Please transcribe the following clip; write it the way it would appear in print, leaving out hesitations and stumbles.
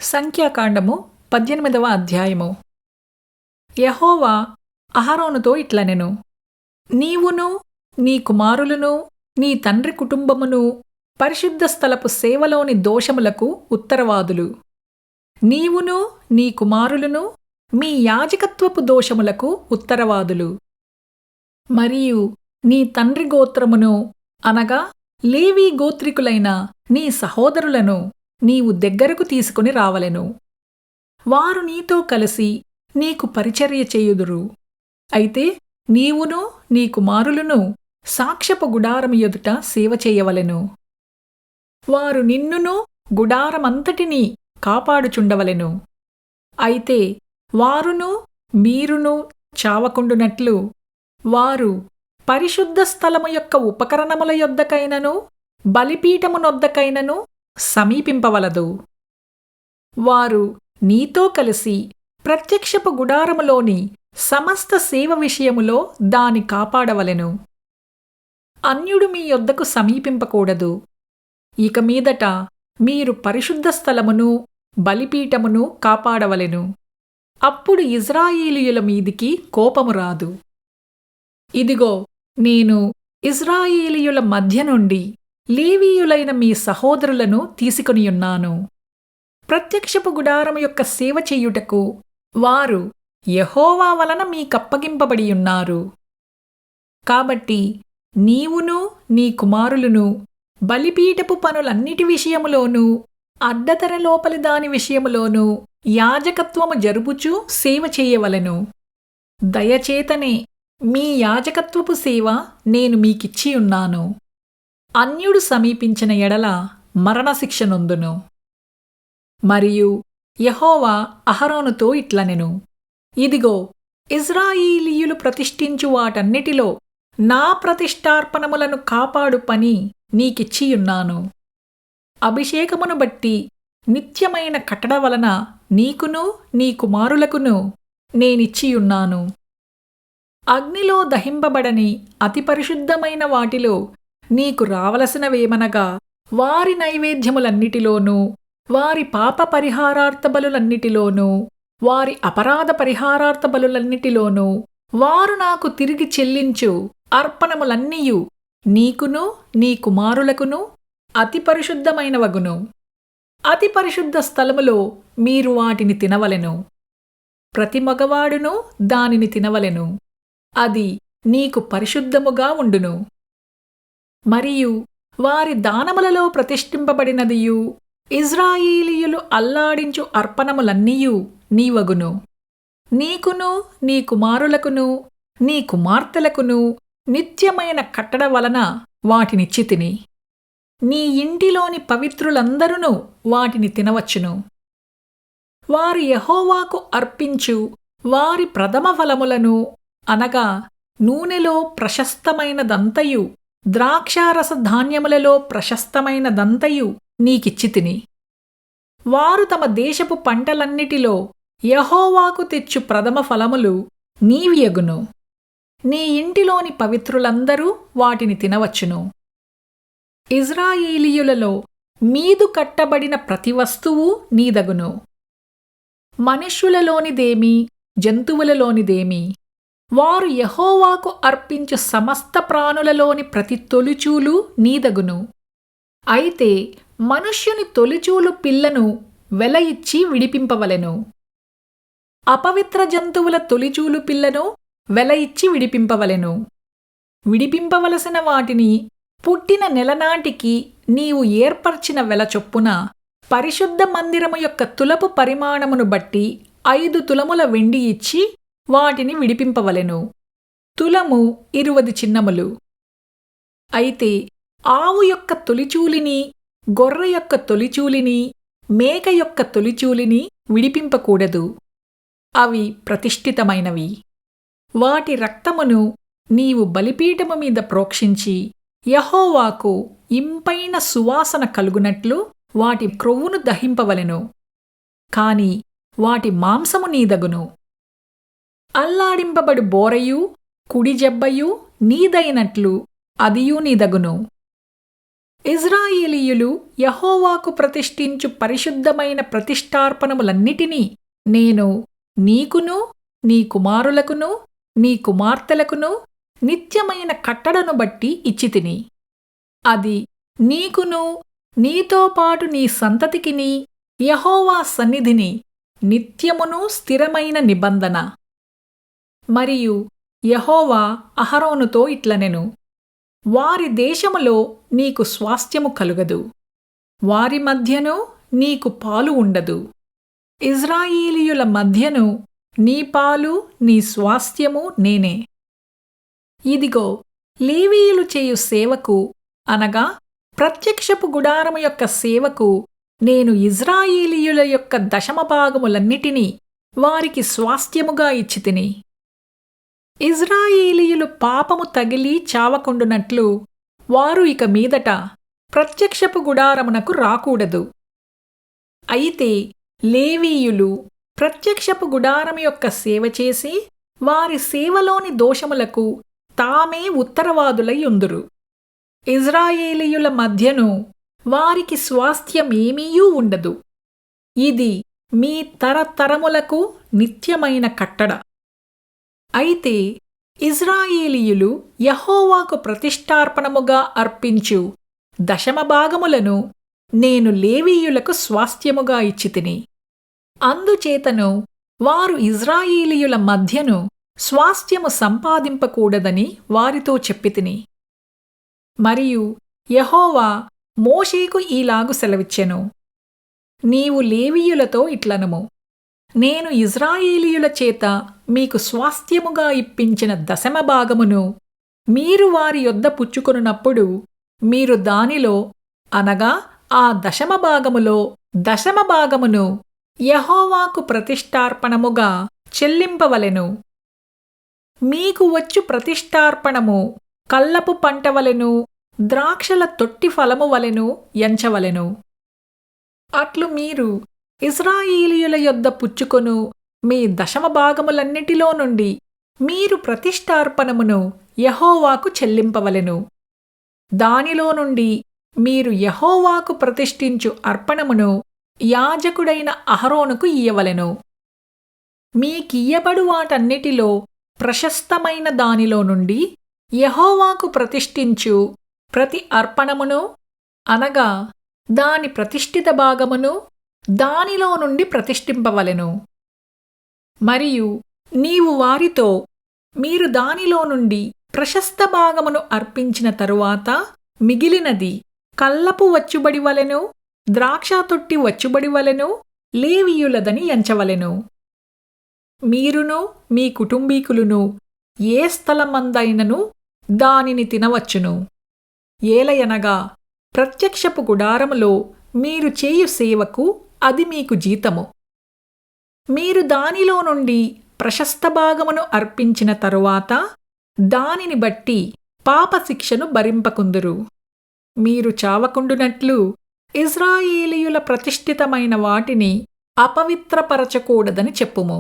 సంఖ్యాకాండము 18వ అధ్యాయము. యెహోవా అహరోనుతో ఇట్లనెను, నీవును నీ కుమారులును నీ తండ్రి కుటుంబమును పరిశుద్ధ స్థలపు సేవలోని దోషములకు ఉత్తరవాదులు. నీవును నీ కుమారులును మీ యాజకత్వపు దోషములకు ఉత్తరవాదులు. మరియు నీ తండ్రి గోత్రమును అనగా లేవీ గోత్రికులైన నీ సహోదరులను నీవు దగ్గరకు తీసుకుని రావలెను. వారు నీతో కలిసి నీకు పరిచర్య చేయుదురు. అయితే నీవును నీ కుమారులును సాక్ష్యపు గుడారము ఎదుట సేవ చేయవలెను. వారు నిన్నును గుడారమంతటినీ కాపాడుచుండవలెను. అయితే వారును మీరును చావకుండునట్లు వారు పరిశుద్ధ స్థలము యొక్క ఉపకరణముల యొద్దకైనను బలిపీఠమునొద్దకైనను సమీపింపవలదు. వారు నీతో కలిసి ప్రత్యక్షపు గుడారములోని సమస్త సేవ విషయములో దాని కాపాడవలెను. అన్యుడు మీ యొద్దకు సమీపింపకూడదు. ఇక మీదట మీరు పరిశుద్ధ స్థలమును బలిపీఠమును కాపాడవలెను. అప్పుడు ఇజ్రాయేలీయుల మీదికి కోపము రాదు. ఇదిగో, నేను ఇజ్రాయేలీయుల మధ్య నుండి లేవీయులైన మీ సహోదరులను తీసుకొనియున్నాను. ప్రత్యక్షపు గుడారము యొక్క సేవ చెయ్యుటకు వారు యెహోవా వలన మీకప్పగింపబడియున్నారు. కాబట్టి నీవును నీ కుమారులును బలిపీఠపు పనులన్నిటి విషయములోనూ అడ్డతెర లోపలి దాని విషయములోనూ యాజకత్వము జరుపుచూ సేవ చేయవలెను. దయచేతనే మీ యాజకత్వపు సేవ నేను మీకిచ్చియున్నాను. అన్యుడు సమీపించిన ఎడల మరణశిక్ష నొందును. మరియు యెహోవా అహరోనుతో ఇట్లనెను, ఇదిగో, ఇజ్రాయేలీయులు ప్రతిష్ఠించు వాటన్నిటిలో నా ప్రతిష్ఠార్పణములను కాపాడు పని నీకిచ్చియున్నాను. అభిషేకమును బట్టి నిత్యమైన కట్టడ వలన నీకును నీ కుమారులకును నేనిచ్చియున్నాను. అగ్నిలో దహింపబడని అతి పరిశుద్ధమైన వాటిలో నీకు రావలసినవేమనగా వారి నైవేద్యములన్నిటిలోనూ వారి పాప పరిహారార్థ బలులన్నిటిలోనూ వారి అపరాధ పరిహారార్థ బలులన్నిటిలోనూ వారు నాకు తిరిగి చెల్లించు అర్పణములన్నీయు నీకును నీ కుమారులకును అతి పరిశుద్ధమైనవగును. అతి పరిశుద్ధ స్థలములో మీరు వాటిని తినవలెను. ప్రతి మగవాడును దానిని తినవలెను. అది నీకు పరిశుద్ధముగా ఉండును. మరియు వారి దానములలో ప్రతిష్ఠింపబడినదియు ఇజ్రాయేలీయులు అల్లాడించు అర్పణములన్నీయు నీవగును. నీకును నీ కుమారులకును నీ కుమార్తెలకును నిత్యమైన కట్టడ వలన వాటినిచ్చితిని. నీ ఇంటిలోని పవిత్రులందరూ వాటిని తినవచ్చును. వారు యెహోవాకు అర్పించు వారి ప్రథమ ఫలములను అనగా నూనెలో ప్రశస్తమైనదంతయు ద్రాక్షారస ధాన్యములలో ప్రశస్తమైనదంతయు నీకిచ్చితిని. వారు తమ దేశపు పంటలన్నిటిలో యెహోవాకు తెచ్చు ప్రథమ ఫలములు నీవియగును. నీ ఇంటిలోని పవిత్రులందరూ వాటిని తినవచ్చును. ఇజ్రాయేలీయులలో మీదు కట్టబడిన ప్రతి వస్తువు నీదగును. మనుష్యులలోనిదేమి జంతువులలోనిదేమి వారు యెహోవాకు అర్పించు సమస్త ప్రాణులలోని ప్రతి తొలిచూలు నీదగును. అయితే మనుష్యుని తొలిచూలు పిల్లను వెల ఇచ్చి విడిపింపవలెను. అపవిత్ర జంతువుల తొలిచూలు పిల్లను వెల ఇచ్చి విడిపింపవలెను. విడిపింపవలసిన వాటిని పుట్టిన నెలనాటికి నీవు ఏర్పర్చిన వెల చొప్పున పరిశుద్ధ మందిరము యొక్క తులపు పరిమాణమును బట్టి 5 తులముల వెండి ఇచ్చి వాటిని విడిపింపవలెను. తులము 20 చిన్నములు. అయితే ఆవు యొక్క తొలిచూలిని గొర్రె యొక్క తొలిచూలిని మేక యొక్క తొలిచూలిని విడిపింపకూడదు. అవి ప్రతిష్ఠితమైనవి. వాటి రక్తమును నీవు బలిపీఠము మీద ప్రోక్షించి యెహోవాకు ఇంపైన సువాసన కలుగునట్లు వాటి క్రొవ్వును దహింపవలెను. కాని వాటి మాంసము నీదగును. అల్లాడింపబడు బోరయు కుడి జబ్బయు నీదైనట్లు అదియూ నీదగును. ఇజ్రాయేలీయులు యెహోవాకు ప్రతిష్ఠించు పరిశుద్ధమైన ప్రతిష్ఠార్పణములన్నిటినీ నేను నీకును నీ కుమారులకును నీ కుమార్తెలకును నిత్యమైన కట్టడను బట్టి ఇచ్చితిని. అది నీకును నీతో పాటు నీ సంతతికిని యెహోవా సన్నిధిని నిత్యమును స్థిరమైన నిబంధన. మరియు యెహోవా అహరోనుతో ఇట్లనెను, వారి దేశములో నీకు స్వాస్థ్యము కలుగదు, వారి మధ్యను నీకు పాలు ఉండదు. ఇజ్రాయేలీయుల మధ్యను నీ పాలు నీ స్వాస్థ్యము నేనే. ఇదిగో, లేవీయులు చేయు సేవకు అనగా ప్రత్యక్షపు గుడారము యొక్క సేవకు నేను ఇజ్రాయేలీయుల యొక్క దశమభాగములన్నిటినీ వారికి స్వాస్థ్యముగా ఇచ్చితిని. ఇజ్రాయేలీయులు పాపము తగిలి చావకుండునట్లు వారు ఇక మీదట ప్రత్యక్షపు గుడారమునకు రాకూడదు. అయితే లేవీయులు ప్రత్యక్షపు గుడారము యొక్క సేవ చేసి వారి సేవలోని దోషములకు తామే ఉత్తరవాదులై ఉందురు. ఇజ్రాయేలీయుల మధ్యను వారికి స్వాస్థ్యమేమీయూ ఉండదు. ఇది మీ తరతరములకు నిత్యమైన కట్టడ. అయితే ఇజ్రాయేలీయులు యెహోవాకు ప్రతిష్ఠార్పణముగా అర్పించు దశమభాగములను నేను లేవీయులకు స్వాస్థ్యముగా ఇచ్చితిని. అందుచేతను వారు ఇజ్రాయేలీయుల మధ్యను స్వాస్థ్యము సంపాదింపకూడదని వారితో చెప్పితిని. మరియు యెహోవా మోషేకు ఈలాగు సెలవిచ్చెను, నీవు లేవీయులతో ఇట్లనుము, నేను ఇజ్రాయేలీయుల చేత మీకు స్వాస్థ్యముగా ఇప్పించిన దశమభాగమును మీరు వారి యొద్ద పుచ్చుకొనున్నప్పుడు మీరు దానిలో అనగా ఆ దశమభాగములో దశమభాగమును యెహోవాకు ప్రతిష్ఠార్పణముగా చెల్లింపవలెను. మీకు వచ్చు ప్రతిష్ఠార్పణము కల్లపు పంటవలెను ద్రాక్షల తొట్టి ఫలము వలెను ఎంచవలెను. అట్లు మీరు ఇజ్రాయేలీయుల యొద్ద పుచ్చుకొను మీ దశమభాగములన్నిటిలో నుండి మీరు ప్రతిష్ఠార్పణమును యెహోవాకు చెల్లింపవలెను. దానిలో నుండి మీరు యెహోవాకు ప్రతిష్ఠించు అర్పణమును యాజకుడైన అహరోనుకు ఇయ్యవలెను. మీకియ్యబడు వాటన్నిటిలో ప్రశస్తమైన దానిలో నుండి యెహోవాకు ప్రతిష్ఠించు ప్రతి అర్పణమును అనగా దాని ప్రతిష్ఠిత భాగమును దానిలో నుండి ప్రతిష్ఠింపవలెను. మరియు నీవు వారితో, మీరు దానిలో నుండి ప్రశస్త భాగమును అర్పించిన తరువాత మిగిలినది కల్లపు వచ్చుబడి వలెను ద్రాక్షతొట్టి వచ్చుబడి వలెను లేవీయులదని ఎంచవలెను. మీరును మీ కుటుంబీకులును ఏ స్థలమందైనను దానిని తినవచ్చును. ఏలయనగా ప్రత్యక్షపు గుడారములో మీరు చేయు సేవకు అది మీకు జీతము. మీరు దానిలో నుండి ప్రశస్త భాగమును అర్పించిన తరువాత దానిని బట్టి పాపశిక్షను భరింపకుందురు. మీరు చావకుండునట్లు ఇజ్రాయేలీయుల ప్రతిష్ఠితమైన వాటిని అపవిత్రపరచకూడదని చెప్పుము.